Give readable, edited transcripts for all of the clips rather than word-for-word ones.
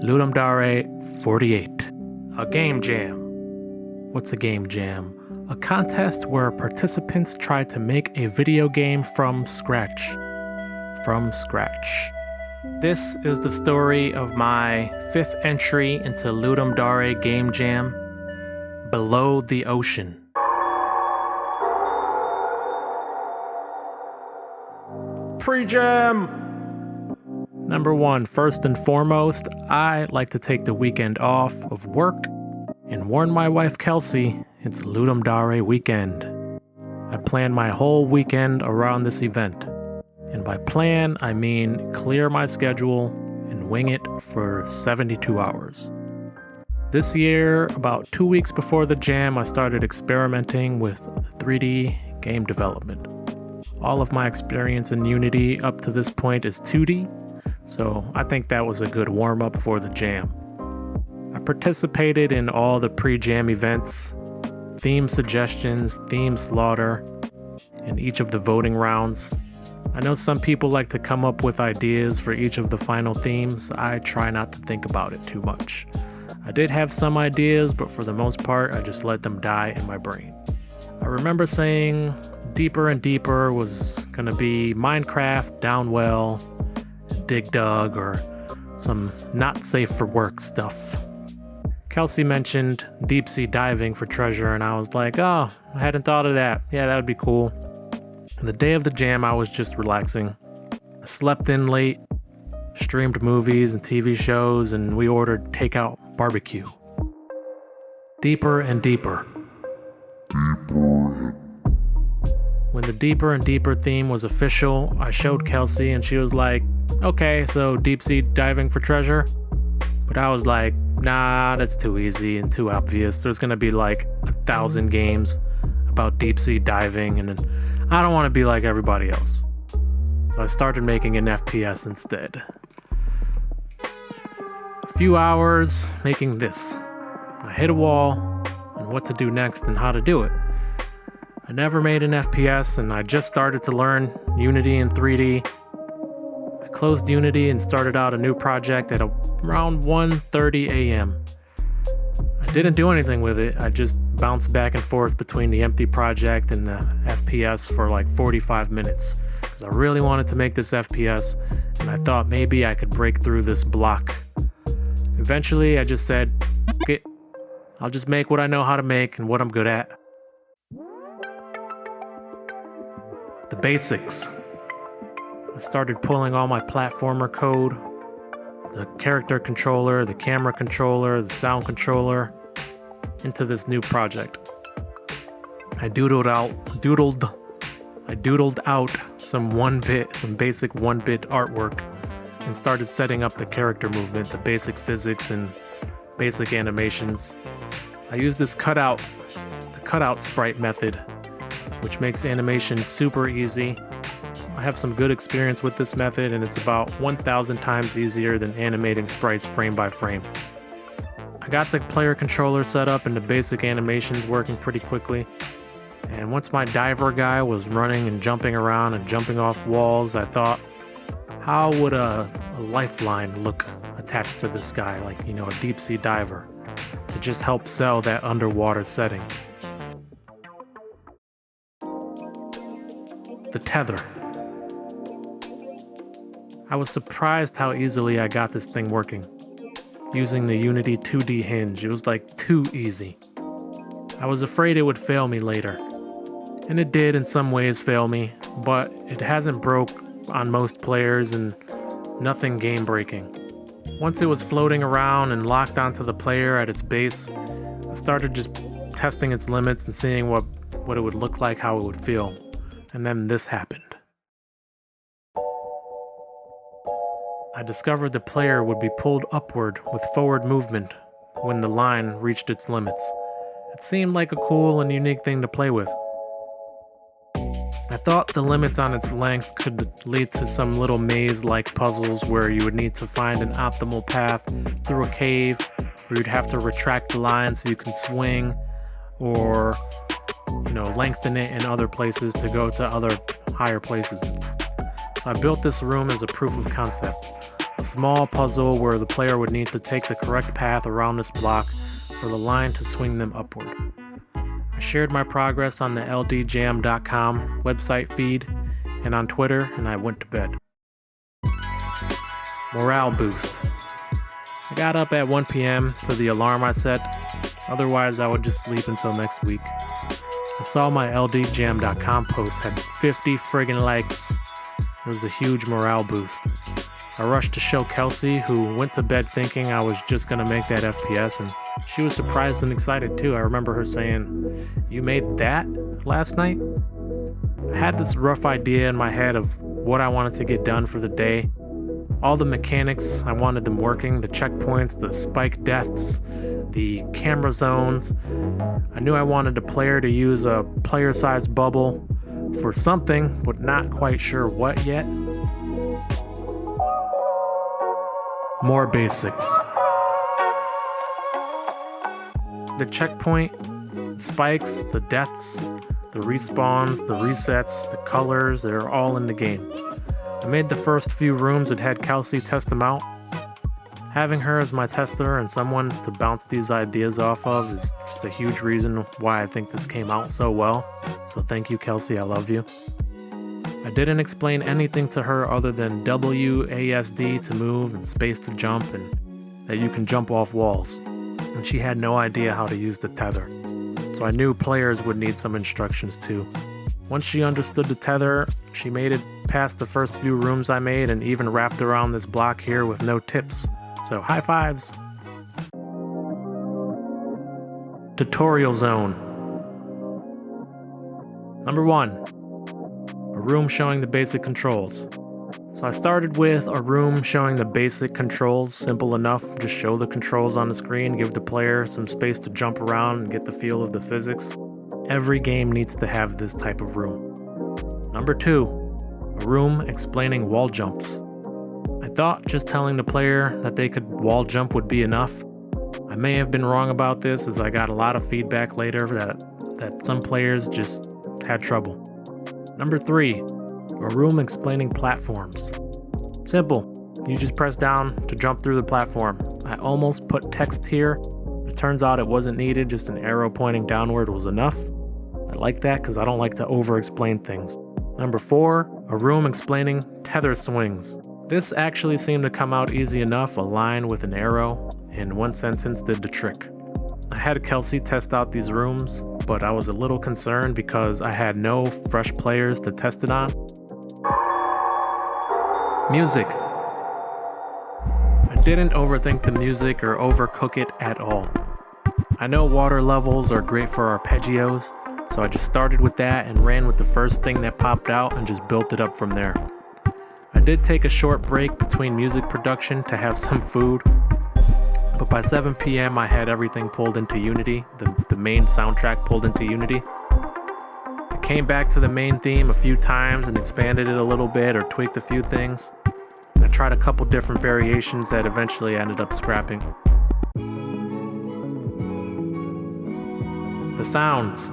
Ludum Dare 48. A game jam. What's a game jam? A contest where participants try to make a video game from scratch. This is the story of my 5th entry into Ludum Dare game jam, Below the Ocean. Pre-jam! Number 1, first and foremost, I like to take the weekend off of work and warn my wife Kelsey it's Ludum Dare weekend. I plan my whole weekend around this event. And by plan, I mean clear my schedule and wing it for 72 hours. This year, about 2 weeks before the jam, I started experimenting with 3D game development. All of my experience in Unity up to this point is 2D, so I think that was a good warm-up for the jam. I participated in all the pre-jam events, theme suggestions, theme slaughter, in each of the voting rounds. I know some people like to come up with ideas for each of the final themes. I try not to think about it too much. I did have some ideas, but for the most part, I just let them die in my brain. I remember saying Deeper and Deeper was gonna be Minecraft, Downwell, Dig Dug, or some not safe for work stuff. Kelsey mentioned deep sea diving for treasure, and I was like, oh, I hadn't thought of that. Yeah, that would be cool. The day of the jam, I was just relaxing. I slept in late, streamed movies and TV shows, and we ordered takeout barbecue. Deeper and Deeper. When the Deeper and Deeper theme was official, I showed Kelsey and she was like, okay, so deep sea diving for treasure? But I was like, nah, that's too easy and too obvious. There's gonna be like 1,000 games about deep sea diving, and I don't want to be like everybody else. So I started making an FPS instead. A few hours making this. I hit a wall, and what to do next and how to do it. I never made an FPS, and I just started to learn Unity and 3D. I closed Unity and started out a new project at around 1:30 a.m. I didn't do anything with it. I just bounced back and forth between the empty project and the FPS for like 45 minutes. Because I really wanted to make this FPS, and I thought maybe I could break through this block. Eventually, I just said, okay, I'll just make what I know how to make and what I'm good at. The basics. I started pulling all my platformer code, the character controller, the camera controller, the sound controller, into this new project. I doodled out some basic 1-bit artwork and started setting up the character movement, the basic physics and basic animations. I used the cutout sprite method, which makes animation super easy. I have some good experience with this method, and it's about 1,000 times easier than animating sprites frame by frame. I got the player controller set up and the basic animations working pretty quickly. And once my diver guy was running and jumping around and jumping off walls, I thought, how would a lifeline look attached to this guy, like, a deep sea diver, to just help sell that underwater setting. The Tether. I was surprised how easily I got this thing working. Using the Unity 2D hinge, it was like too easy. I was afraid it would fail me later. And it did in some ways fail me, but it hasn't broke on most players and nothing game breaking. Once it was floating around and locked onto the player at its base, I started just testing its limits and seeing what it would look like, how it would feel. And then this happened. I discovered the player would be pulled upward with forward movement when the line reached its limits. It seemed like a cool and unique thing to play with. I thought the limits on its length could lead to some little maze-like puzzles where you would need to find an optimal path through a cave, or you'd have to retract the line so you can swing, or lengthen it in other places to go to other higher places. So I built this room as a proof of concept. A small puzzle where the player would need to take the correct path around this block for the line to swing them upward. I shared my progress on the ldjam.com website feed and on Twitter, and I went to bed. Morale boost. I got up at 1 p.m. to the alarm I set, otherwise I would just sleep until next week. I saw my ldjam.com post had 50 friggin' likes. It was a huge morale boost. I rushed to show Kelsey, who went to bed thinking I was just gonna make that FPS, and she was surprised and excited too. I remember her saying, "You made that last night?" I had this rough idea in my head of what I wanted to get done for the day. All the mechanics, I wanted them working, the checkpoints, the spike deaths, the camera zones. I knew I wanted a player to use a player-sized bubble for something, but not quite sure what yet. More basics. The checkpoint, spikes, the deaths, the respawns, the resets, the colors, they're all in the game. I made the first few rooms and had Kelsey test them out. Having her as my tester and someone to bounce these ideas off of is just a huge reason why I think this came out so well. So thank you, Kelsey, I love you. I didn't explain anything to her other than WASD to move and space to jump, and that you can jump off walls. And she had no idea how to use the tether. So I knew players would need some instructions too. Once she understood the tether, she made it past the first few rooms I made and even wrapped around this block here with no tips. So high fives. Tutorial zone. Number 1. A room showing the basic controls. So I started with a room showing the basic controls, simple enough, just show the controls on the screen, give the player some space to jump around and get the feel of the physics. Every game needs to have this type of room. Number 2, a room explaining wall jumps. I thought just telling the player that they could wall jump would be enough. I may have been wrong about this, as I got a lot of feedback later that some players just had trouble. Number 3, a room explaining platforms. Simple, you just press down to jump through the platform. I almost put text here. It turns out it wasn't needed, just an arrow pointing downward was enough. I like that because I don't like to over-explain things. Number 4, a room explaining tether swings. This actually seemed to come out easy enough, a line with an arrow, and one sentence did the trick. I had Kelsey test out these rooms, but I was a little concerned because I had no fresh players to test it on. Music. I didn't overthink the music or overcook it at all. I know water levels are great for arpeggios, so I just started with that and ran with the first thing that popped out and just built it up from there. I did take a short break between music production to have some food, but by 7 p.m. I had everything pulled into Unity, the main soundtrack pulled into Unity. I came back to the main theme a few times and expanded it a little bit or tweaked a few things. I tried a couple different variations that eventually ended up scrapping. The sounds.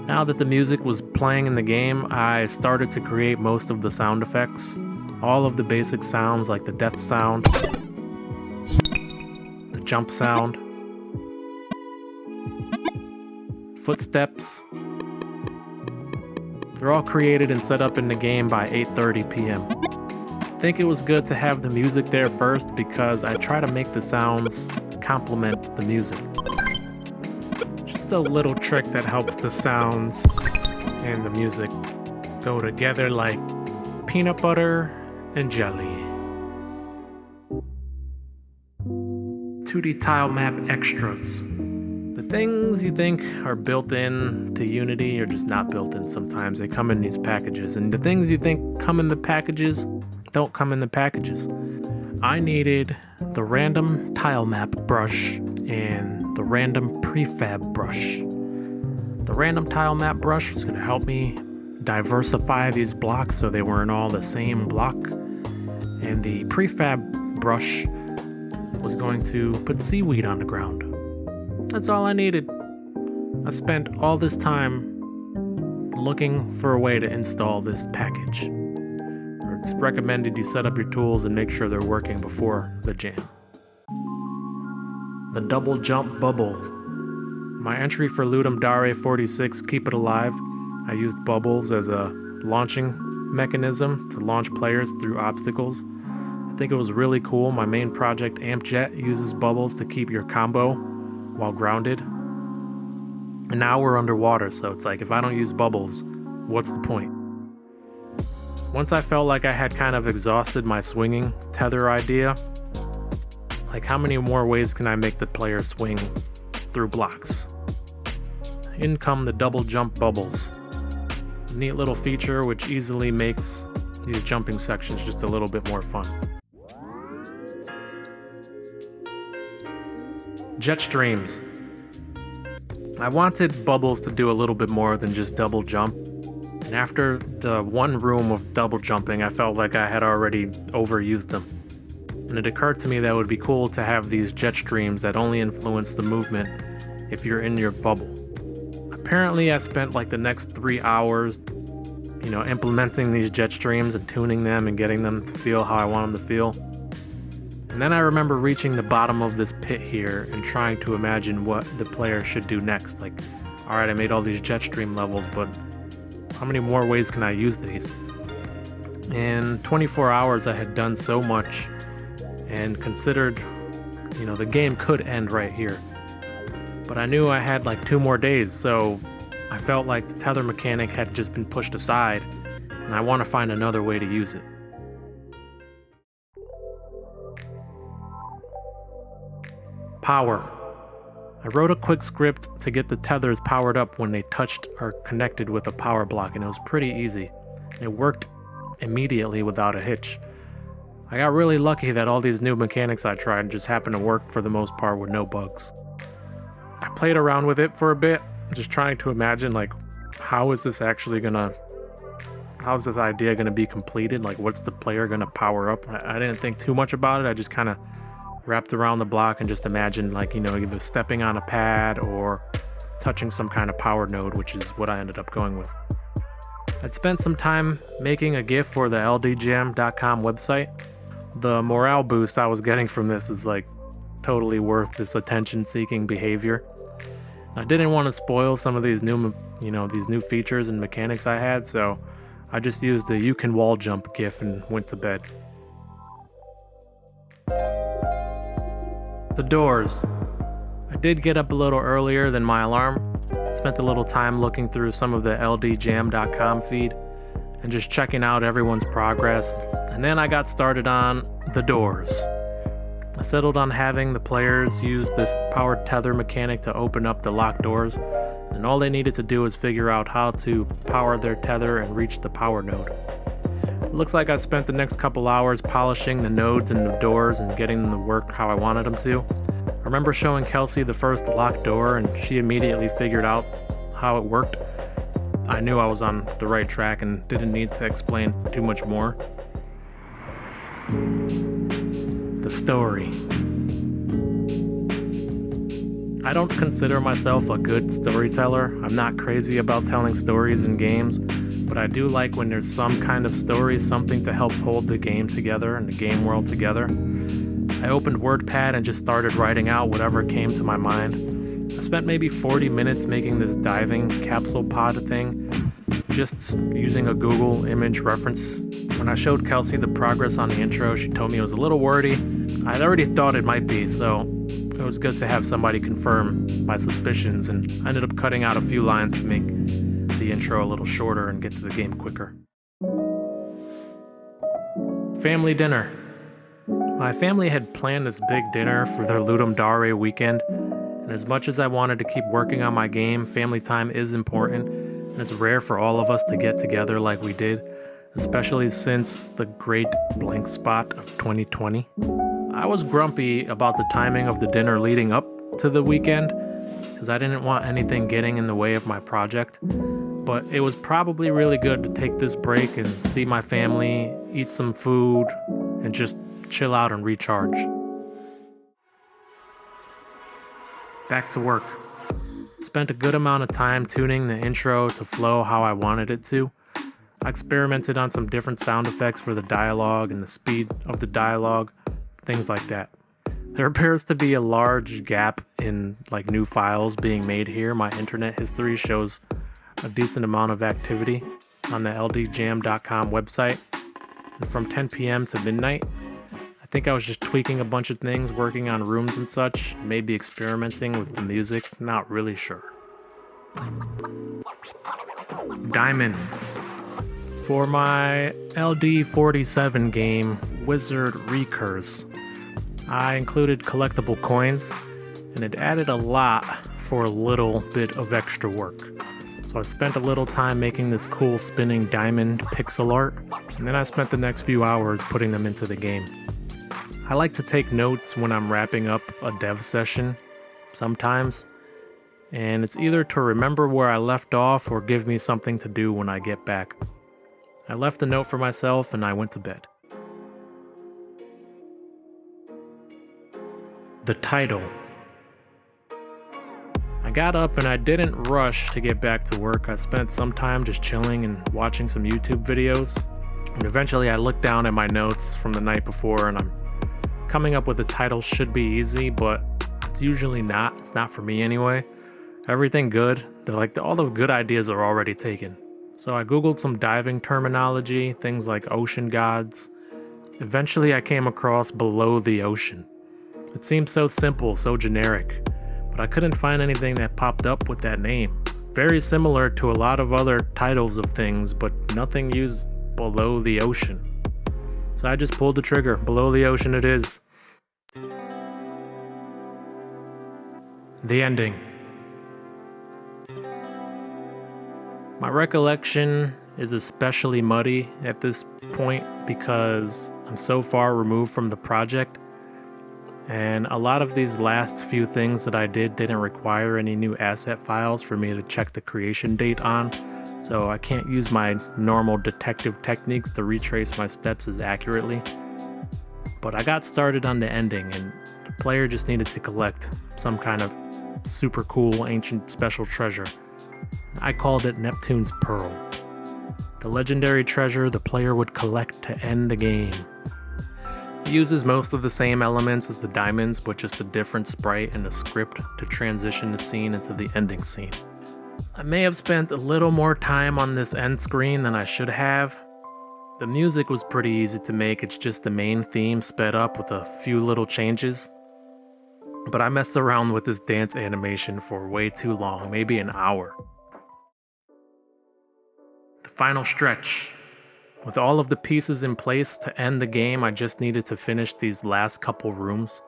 Now that the music was playing in the game, I started to create most of the sound effects. All of the basic sounds like the death sound, the jump sound, footsteps. They're all created and set up in the game by 8:30 p.m. I think it was good to have the music there first because I try to make the sounds complement the music. Just a little trick that helps the sounds and the music go together like peanut butter and jelly. 2D Tilemap Extras. The things you think are built in to Unity are just not built in sometimes. They come in these packages, and the things you think come in the packages don't come in the packages. I needed the random tilemap brush and the random prefab brush. The random tilemap brush was going to help me diversify these blocks so they weren't all the same block. And the prefab brush was going to put seaweed on the ground. That's all I needed. I spent all this time looking for a way to install this package. Or it's recommended you set up your tools and make sure they're working before the jam. The double jump bubble. My entry for Ludum Dare 46, Keep It Alive, I used bubbles as a launching mechanism to launch players through obstacles. I think it was really cool. My main project, Amp Jet, uses bubbles to keep your combo while grounded. And now we're underwater, so it's like if I don't use bubbles, what's the point? Once I felt like I had kind of exhausted my swinging tether idea, like how many more ways can I make the player swing through blocks? In come the double jump bubbles. A neat little feature which easily makes these jumping sections just a little bit more fun. Jet streams. I wanted bubbles to do a little bit more than just double jump. And after the one room of double jumping, I felt like I had already overused them. And it occurred to me that it would be cool to have these jet streams that only influence the movement if you're in your bubble. Apparently I spent like the next 3 hours, implementing these jet streams and tuning them and getting them to feel how I want them to feel. And then I remember reaching the bottom of this pit here and trying to imagine what the player should do next. Like, alright, I made all these jet stream levels, but how many more ways can I use these? In 24 hours I had done so much and considered, the game could end right here. But I knew I had like 2 more days, so I felt like the tether mechanic had just been pushed aside, and I want to find another way to use it. Power. I wrote a quick script to get the tethers powered up when they touched or connected with a power block, and it was pretty easy. It worked immediately without a hitch. I got really lucky that all these new mechanics I tried just happened to work for the most part with no bugs. I played around with it for a bit, just trying to imagine like, how is this idea gonna be completed? Like, what's the player gonna power up? I didn't think too much about it. I just kind of wrapped around the block and just imagined like, either stepping on a pad or touching some kind of power node, which is what I ended up going with. I'd spent some time making a GIF for the ldjam.com website. The morale boost I was getting from this is like totally worth this attention-seeking behavior. I didn't want to spoil some of these new, these new features and mechanics I had, so I just used the "you can wall jump" GIF and went to bed. The doors. I did get up a little earlier than my alarm. Spent a little time looking through some of the ldjam.com feed and just checking out everyone's progress, and then I got started on the doors. I settled on having the players use this powered tether mechanic to open up the locked doors, and all they needed to do was figure out how to power their tether and reach the power node. It looks like I spent the next couple hours polishing the nodes and the doors and getting them to work how I wanted them to. I remember showing Kelsey the first locked door, and she immediately figured out how it worked. I knew I was on the right track and didn't need to explain too much more. The story. I don't consider myself a good storyteller. I'm not crazy about telling stories in games, but I do like when there's some kind of story, something to help hold the game together and the game world together. I opened WordPad and just started writing out whatever came to my mind. I spent maybe 40 minutes making this diving capsule pod thing, just using a Google image reference. When I showed Kelsey the progress on the intro, she told me it was a little wordy. I'd already thought it might be, so it was good to have somebody confirm my suspicions, and I ended up cutting out a few lines to make the intro a little shorter and get to the game quicker. Family dinner. My family had planned this big dinner for their Ludum Dare weekend, and as much as I wanted to keep working on my game, family time is important, and it's rare for all of us to get together like we did, especially since the great blank spot of 2020. I was grumpy about the timing of the dinner leading up to the weekend, because I didn't want anything getting in the way of my project, but it was probably really good to take this break and see my family, eat some food, and just chill out and recharge. Back to work. Spent a good amount of time tuning the intro to flow how I wanted it to. I experimented on some different sound effects for the dialogue and the speed of the dialogue, things like that. There appears to be a large gap in like new files being made here. My internet history shows a decent amount of activity on the ldjam.com website. And from 10 p.m. to midnight, I think I was just tweaking a bunch of things, working on rooms and such, maybe experimenting with the music, not really sure. Diamonds. For my LD47 game, Wizard Recurse, I included collectible coins, and it added a lot for a little bit of extra work. So I spent a little time making this cool spinning diamond pixel art, and then I spent the next few hours putting them into the game. I like to take notes when I'm wrapping up a dev session, sometimes, and it's either to remember where I left off or give me something to do when I get back. I left a note for myself and I went to bed. The title. I got up and I didn't rush to get back to work. I spent some time just chilling and watching some YouTube videos. And eventually I looked down at my notes from the night before and I'm coming up with a title should be easy, but it's usually not. It's not for me anyway. Everything good. All the good ideas are already taken. So I googled some diving terminology, things like ocean gods. Eventually I came across below the ocean. It seemed so simple, so generic, but I couldn't find anything that popped up with that name. Very similar to a lot of other titles of things, but nothing used below the ocean. So I just pulled the trigger. Below the ocean it is. The ending. My recollection is especially muddy at this point because I'm so far removed from the project, and a lot of these last few things that I did didn't require any new asset files for me to check the creation date on, so I can't use my normal detective techniques to retrace my steps as accurately. But I got started on the ending, and the player just needed to collect some kind of super cool ancient special treasure. I called it Neptune's Pearl. The legendary treasure the player would collect to end the game. It uses most of the same elements as the diamonds, but just a different sprite and a script to transition the scene into the ending scene. I may have spent a little more time on this end screen than I should have. The music was pretty easy to make, it's just the main theme sped up with a few little changes. But I messed around with this dance animation for way too long, maybe an hour. The final stretch. With all of the pieces in place to end the game, I just needed to finish these last couple rooms.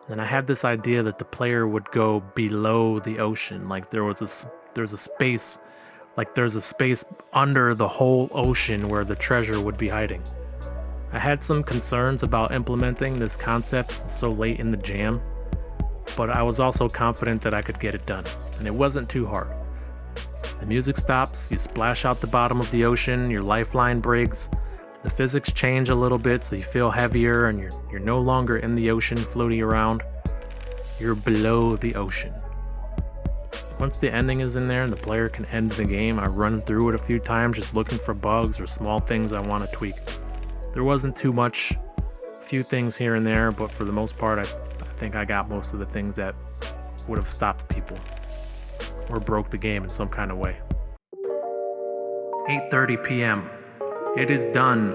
And I had this idea that the player would go below the ocean, like there's a space under the whole ocean where the treasure would be hiding. I had some concerns about implementing this concept so late in the jam, but I was also confident that I could get it done, and it wasn't too hard. The music stops, you splash out the bottom of the ocean, your lifeline breaks, the physics change a little bit so you feel heavier and you're no longer in the ocean floating around, you're below the ocean. Once the ending is in there and the player can end the game, I run through it a few times just looking for bugs or small things I want to tweak. There wasn't too much, a few things here and there, but for the most part I think I got most of the things that would have stopped people or broke the game in some kind of way. 8:30 p.m. It is done.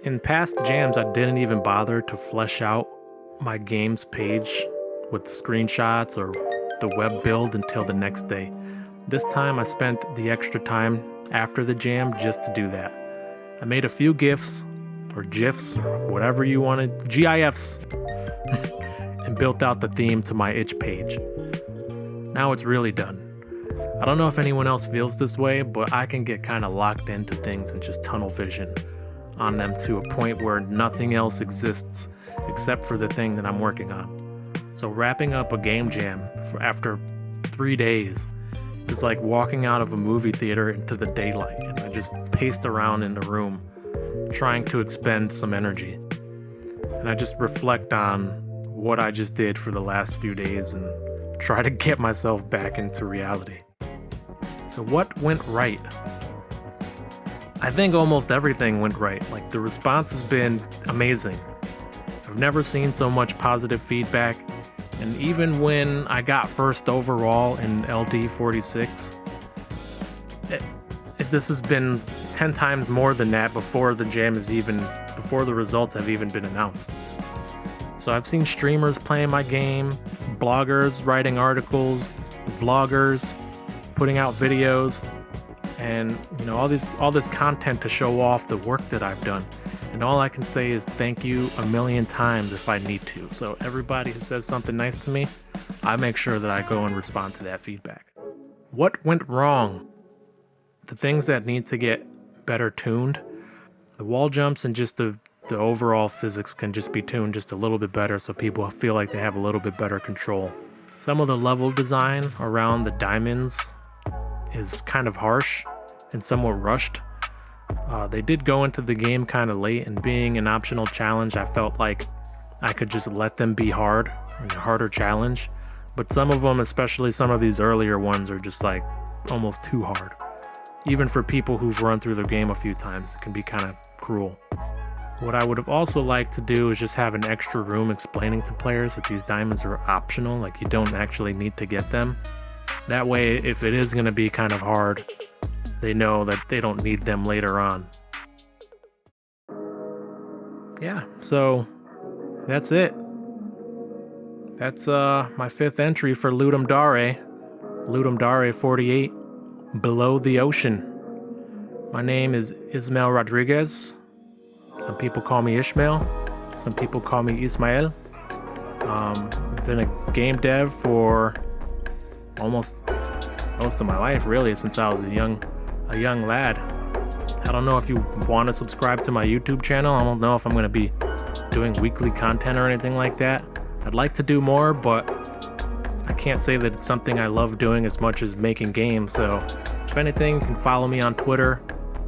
In past jams, I didn't even bother to flesh out my game's page with screenshots or the web build until the next day. This time I spent the extra time after the jam just to do that. I made a few GIFs or GIFs or whatever you wanted, GIFs, and built out the theme to my itch page. Now it's really done. I don't know if anyone else feels this way, but I can get kind of locked into things and just tunnel vision on them to a point where nothing else exists except for the thing that I'm working on. So wrapping up a game jam after 3 days is like walking out of a movie theater into the daylight, and I just paced around in the room trying to expend some energy. And I just reflect on what I just did for the last few days and try to get myself back into reality. So what went right? I think almost everything went right. Like, the response has been amazing. I've never seen so much positive feedback, and even when I got first overall in LD46, this has been 10 times more than that before the results have even been announced. So I've seen streamers playing my game, bloggers writing articles, vloggers putting out videos, and all this content to show off the work that I've done. And all I can say is thank you a million times if I need to. So everybody who says something nice to me, I make sure that I go and respond to that feedback. What went wrong? The things that need to get better tuned, the wall jumps and just the overall physics can just be tuned just a little bit better so people feel like they have a little bit better control. Some of the level design around the diamonds is kind of harsh and somewhat rushed. They did go into the game kind of late, and being an optional challenge, I felt like I could just let them be hard, a harder challenge. But some of them, especially some of these earlier ones, are just like almost too hard. Even for people who've run through the game a few times, it can be kind of cruel. What I would have also liked to do is just have an extra room explaining to players that these diamonds are optional, like you don't actually need to get them. That way, if it is going to be kind of hard, they know that they don't need them later on. Yeah, so that's it. That's my 5th entry for Ludum Dare. Ludum Dare 48, Below the Ocean. My name is Ismael Rodriguez. Some people call me Ishmael. Some people call me Ismael. I've been a game dev for almost most of my life, really, since I was a young lad. I don't know if you want to subscribe to my YouTube channel. I don't know if I'm going to be doing weekly content or anything like that. I'd like to do more, but I can't say that it's something I love doing as much as making games. So if anything, you can follow me on Twitter.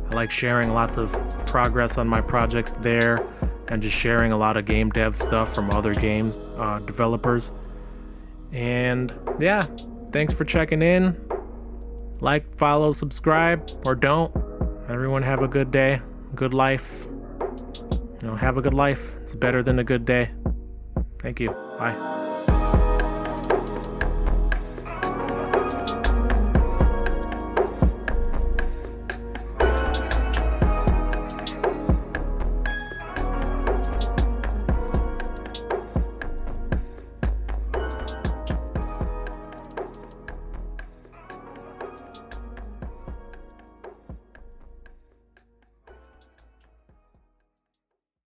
I like sharing lots of progress on my projects there and just sharing a lot of game dev stuff from other games developers. And yeah, thanks for checking in. Like, follow, subscribe, or don't. Everyone have a good day, good life. Have a good life. It's better than a good day. Thank you. Bye.